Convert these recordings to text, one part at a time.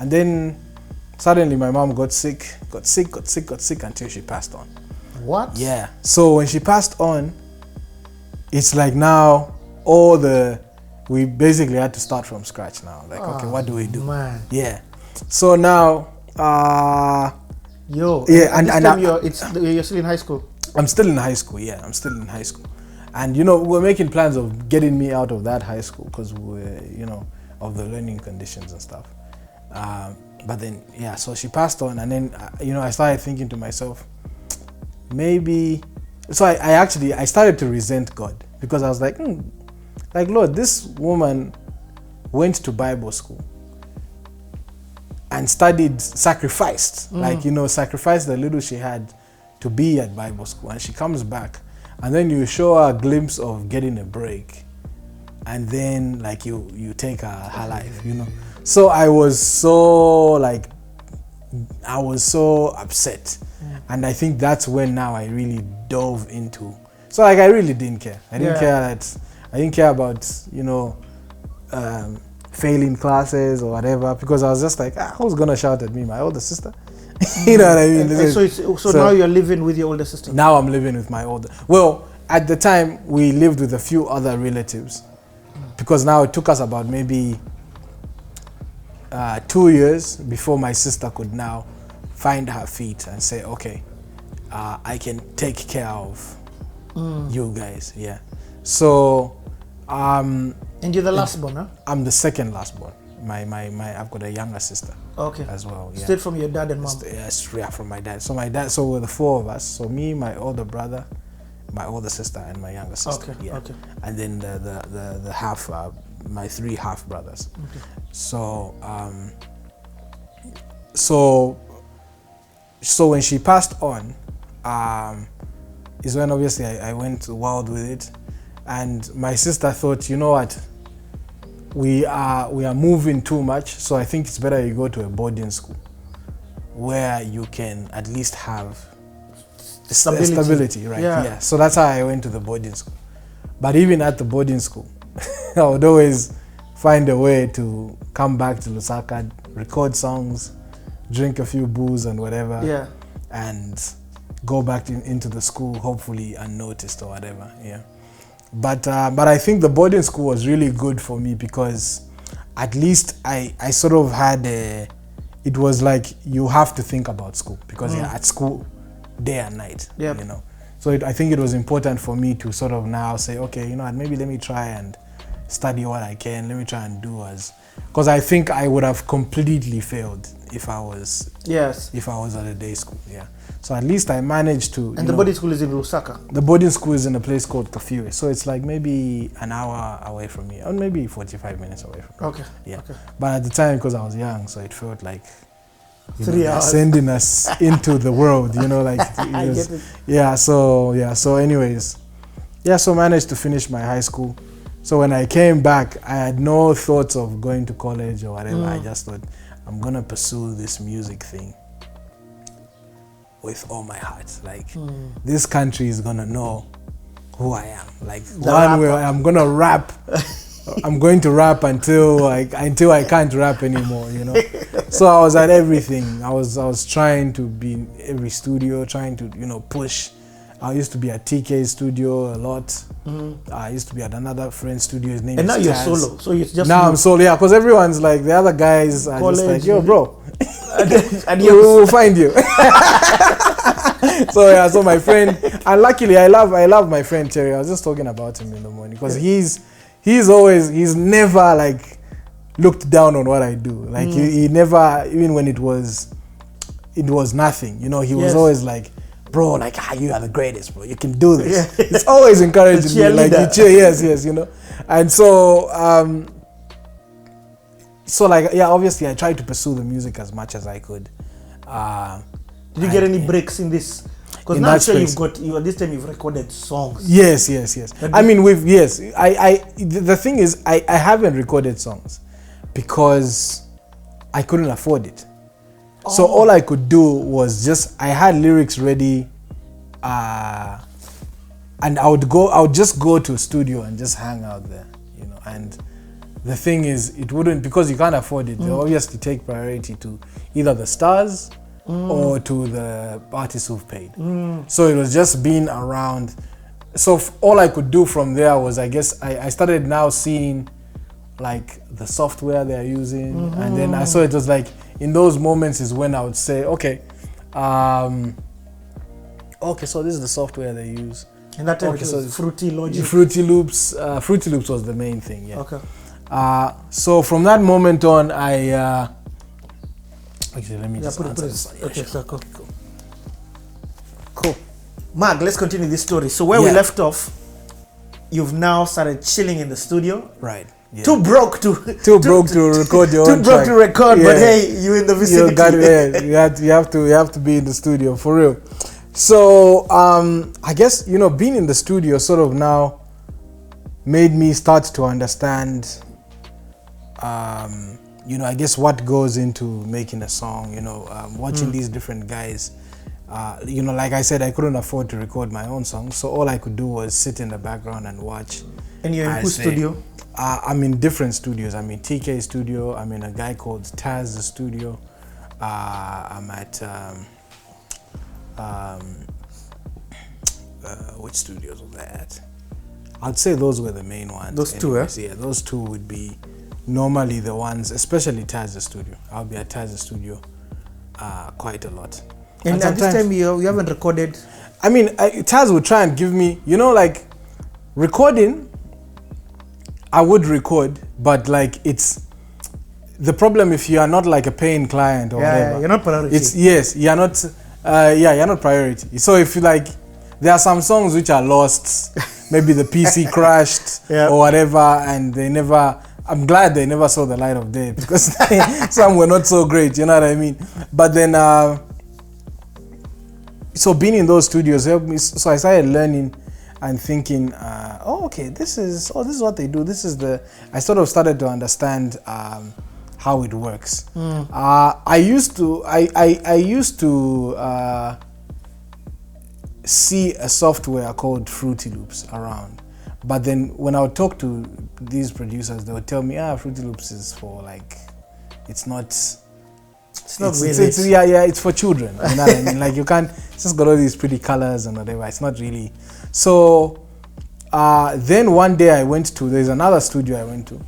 And then suddenly my mom got sick until she passed on. What? Yeah. So when she passed on, it's like now we basically had to start from scratch now. Like, okay, what do we do? Man. Yeah. So now, Yo. yeah, and you're still in high school. I'm still in high school. Yeah, I'm still in high school, and we're making plans of getting me out of that high school because we're of the learning conditions and stuff. But then yeah, so she passed on, and then I started thinking to myself, maybe. So I started to resent God because I was like, Lord, this woman went to Bible school and sacrificed the little she had to be at Bible school, and she comes back, and then you show her a glimpse of getting a break, and then like you take her life, So I was so upset, and I think that's when now I really dove into. So like I really didn't care. I didn't care about failing classes or whatever, because I was just like, who's gonna shout at me? My older sister. You know what I mean? So now you're living with your older sister? Now I'm living with my older. Well, at the time we lived with a few other relatives, because now it took us about maybe 2 years before my sister could now find her feet and say, okay, I can take care of you guys. Yeah. So and you're the last born, huh? I'm the second last born. I've got a younger sister. Okay. As well. Yeah. Straight from your dad and mom. Yes, from my dad. So we're the four of us. So me, my older brother, my older sister, and my younger sister. Okay. Yeah. Okay. And then the half, my three half brothers. Okay. So when she passed on, is when obviously I went wild with it, and my sister thought, you know what, we are moving too much, so I think it's better you go to a boarding school where you can at least have stability, right? Yeah. So that's how I went to the boarding school. But even at the boarding school, I would always find a way to come back to Lusaka, record songs, drink a few booze and whatever, and go back into the school, hopefully unnoticed or whatever. Yeah. But I think the boarding school was really good for me, because at least I sort of had it was like you have to think about school, because you're at school day and night. Yep. So I think it was important for me to sort of now say, okay, maybe let me try and study what I can. Let me try and do because I think I would have completely failed if I was at a day school. Yeah. So at least I managed to. And the boarding school is in Lusaka? The boarding school is in a place called Kafiri. So it's like maybe an hour away from me, or maybe 45 minutes away from me. Okay. Yeah. Okay. But at the time, because I was young, so it felt like 3 hours sending us into the world. Like I get it. Yeah. So anyways, so managed to finish my high school. So when I came back, I had no thoughts of going to college or whatever. I just thought, I'm gonna pursue this music thing with all my heart. Like, this country is gonna know who I am. Like, one way I'm gonna rap. I'm going to rap until I can't rap anymore. So I was at everything. I was trying to be in every studio, trying to push. I used to be at TK's studio a lot. I used to be at another friend's studio. His name is now you're Taz. solo. So it's just now I'm solo. Yeah, because everyone's like, the other guys are college, just like, yo, bro, and we'll find you. So my friend, and luckily I love my friend Terry. I was just talking about him in the morning, because he's never like looked down on what I do. Like he never, even when it was nothing. He was always like, bro, like, you are the greatest, bro. You can do this. Yeah. It's always encouraging me. Like, you cheer, yes. And so, obviously I tried to pursue the music as much as I could. Did you get any breaks in this? Because now I'm sure this time you've recorded songs. Yes. I mean, the thing is, I haven't recorded songs because I couldn't afford it. So all I could do was I had lyrics ready, and I would just go to a studio and just hang out there, and the thing is, it wouldn't, because you can't afford it, they obviously take priority to either the stars or to the artists who've paid. So it was just being around. So all I could do from there was, I guess, I started now seeing like the software they're using, and then I saw it was like, in those moments is when I would say, okay, okay, so this is the software they use. And that time okay, it was Fruity Logic. Fruity Loops was the main thing, yeah. Okay. So from that moment on, I actually let me just put answer it. this. Yeah, Okay, sure. so cool. Mag, let's continue this story. So where we left off, you've now started chilling in the studio. Right. Yeah. Too broke to record your own track. track. To record, but hey, you in the vicinity. You have to be in the studio for real. So I guess, you know, being in the studio sort of now made me start to understand, you know, I guess what goes into making a song. You know, watching these different guys. You know, like I said, I couldn't afford to record my own songs, so all I could do was sit in the background and watch. And you're in whose studio? I'm in different studios. I'm in TK studio. I'm in a guy called Taz studio. I'm at which studios was that? I'd say those were the main ones. Those two, eh? Yeah, those two would be normally the ones, especially Taz studio. I'll be at Taz studio quite a lot. And at this time, you haven't recorded? I mean, Taz would try and give me, you know, like recording. I would record, but like it's the problem if you are not like a paying client or whatever. You're not priority. You're not. You're not priority. So if you like, there are some songs which are lost. Maybe the PC crashed or whatever, and they never. I'm glad they never saw the light of day because some were not so great. You know what I mean? But then, so being in those studios helped me. So I started learning and thinking, okay, this is what they do. I sort of started to understand how it works. I used to see a software called Fruity Loops around, but then when I would talk to these producers, they would tell me, Fruity Loops is for like, it's for children. You know what I mean? Like you can't, it's just got all these pretty colors and whatever. It's not really. So then one day there's another studio I went to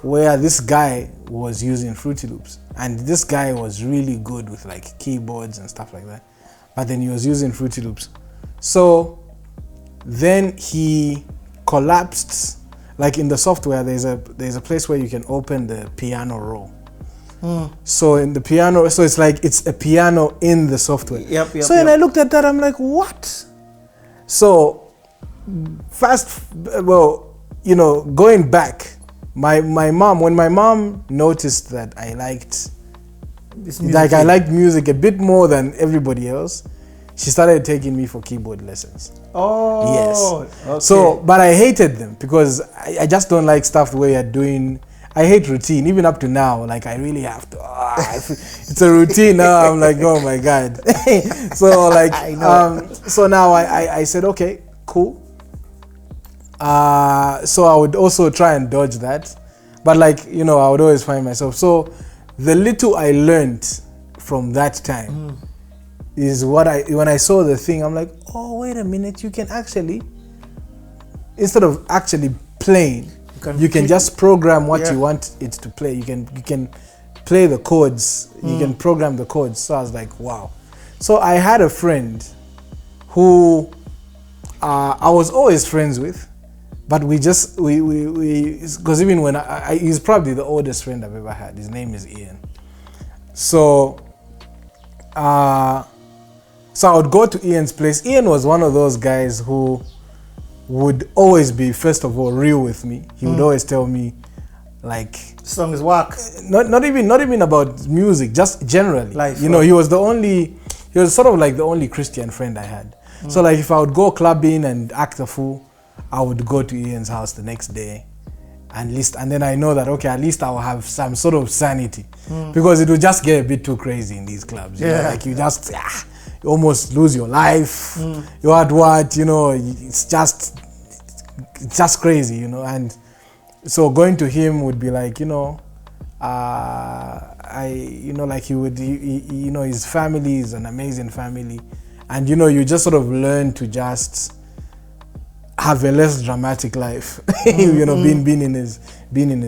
where this guy was using Fruity Loops, and this guy was really good with like keyboards and stuff like that, but then he was using Fruity Loops. So then he collapsed, like in the software there's a place where you can open the piano roll. So in the piano, so it's like it's a piano in the software. When I looked at that, I'm like, what? So you know, going back, my mom, when my mom noticed that I liked I liked music a bit more than everybody else, she started taking me for keyboard lessons. Oh, yes. Okay. So, but I hated them because I just don't like stuff the way you're doing. I hate routine, even up to now. Like I really have to. It's a routine now. I'm like, oh my god. So like, so now I said, okay, cool. So I would also try and dodge that, but like, you know, I would always find myself. So the little I learned from that time is when I saw the thing, I'm like, oh wait a minute, you can actually, instead of actually playing, you can just program what you want it to play. You can play the chords. You can program the chords. So I was like, wow. So I had a friend who I was always friends with, but we because even when he's probably the oldest friend I've ever had. His name is Ian. So I would go to Ian's place. Ian was one of those guys who would always be, first of all, real with me. He would always tell me, like, song is whack. Not even about music, just generally. Life, you know, he was sort of like the only Christian friend I had. So like if I would go clubbing and act a fool, I would go to Ian's house the next day, and then I know that, okay, at least I'll have some sort of sanity, because it would just get a bit too crazy in these clubs. You know? Like you just you almost lose your life. You're at what, you know, it's just crazy, you know. And so going to him would be like, like his family is an amazing family, and you just sort of learn to just have a less dramatic life, being in his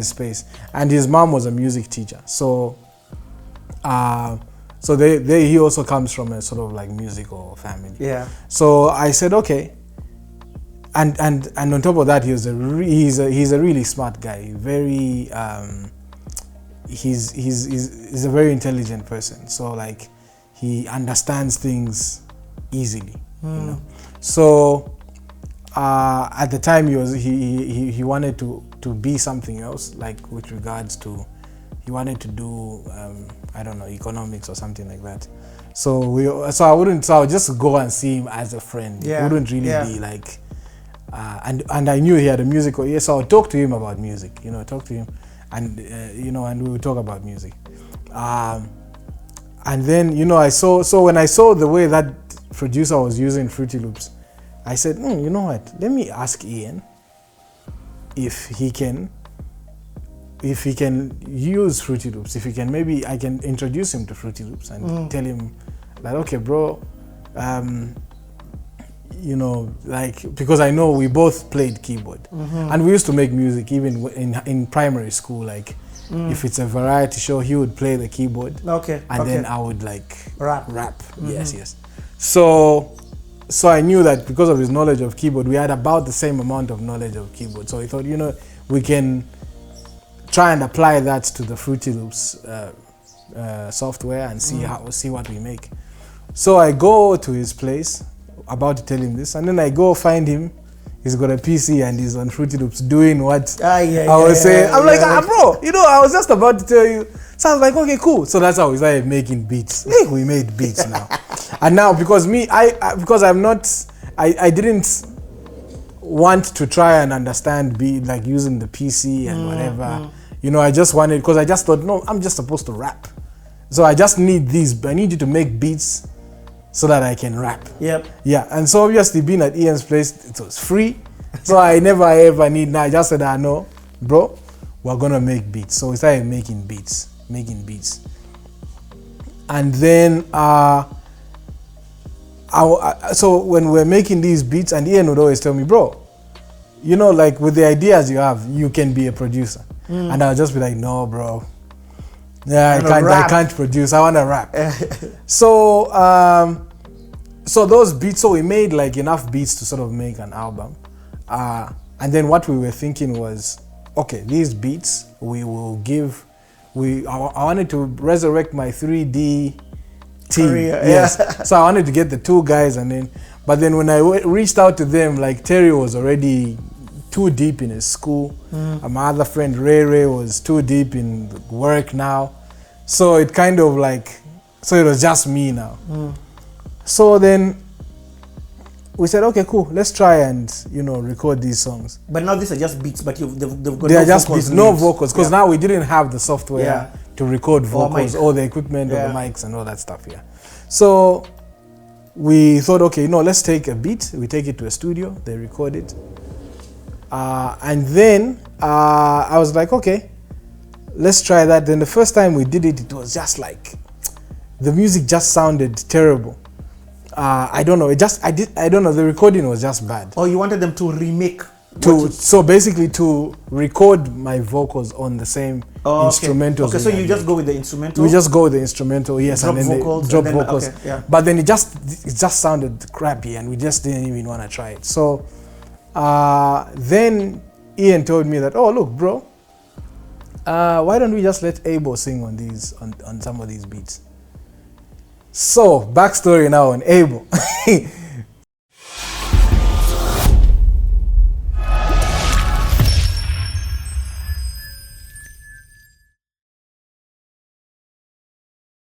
space. And his mom was a music teacher, so he also comes from a sort of like musical family. Yeah. So I said okay. And on top of that, he's a really smart guy. Very he's a very intelligent person. So like he understands things easily. So at the time he wanted to be something else, like with regards to he wanted to do I don't know, economics or something like that. So I would just go and see him as a friend. Yeah. It wouldn't really be like. And I knew he had a musical ear, so I would talk to him about music. Talk to him, and and we would talk about music. And then I saw. So when I saw the way that producer was using Fruity Loops, I said, you know what? Let me ask Ian if he can use Fruity Loops. If he can, maybe I can introduce him to Fruity Loops and tell him like, okay, bro. Like, because I know we both played keyboard, and we used to make music even in primary school. Like, if it's a variety show, he would play the keyboard, and then I would like rap. Yes. So I knew that because of his knowledge of keyboard, we had about the same amount of knowledge of keyboard. So I thought, we can try and apply that to the Fruity Loops software and see what we make. So I go to his place, about to tell him this, and then I go find him. He's got a PC and he's on Fruity Loops doing what I was saying. I'm like, bro, I was just about to tell you. So I was like, okay, cool. So that's how we started making beats. We made beats now. And now, because I didn't want to try and understand like using the PC and whatever. I just wanted, because I just thought, no, I'm just supposed to rap. So I just need I need you to make beats so that I can rap. Yep. Yeah, and so obviously being at Ian's place, it was free. So I never ever need, I just said, no, bro, we're gonna make beats. So we started making beats. And then, so when we're making these beats, and Ian would always tell me, bro, like with the ideas you have, you can be a producer. And I'll just be like, no, bro. Yeah, I can't produce. I want to rap. So those beats. So we made like enough beats to sort of make an album. And then what we were thinking was, okay, these beats we will give. I wanted to resurrect my 3D team. Career, yes. So I wanted to get the two guys, but then when I reached out to them, like Terry was already too deep in his school. My other friend Ray was too deep in work now. So it kind of like, so it was just me now. So then we said, okay, cool, let's try and, record these songs. But now these are just beats, but they've got they are just beats, no vocals, because now we didn't have the software to record vocals or the equipment or the mics and all that stuff, So we thought, okay, let's take a beat, we take it to a studio, they record it. And then I was like, okay, let's try that. Then the first time we did it, it was just like, the music just sounded terrible. I don't know, I don't know, the recording was just bad. Oh, you wanted them to remake? So basically to record my vocals on the same instrumentals. Okay, so you just go with the instrumental? We just go with the instrumental, yes, drop and then vocals, drop and then, vocals. Okay, yeah. But then it just sounded crappy and we just didn't even want to try it. So then Ian told me that, oh look, bro, why don't we just let Abel sing on some of these beats? So backstory now on Abel.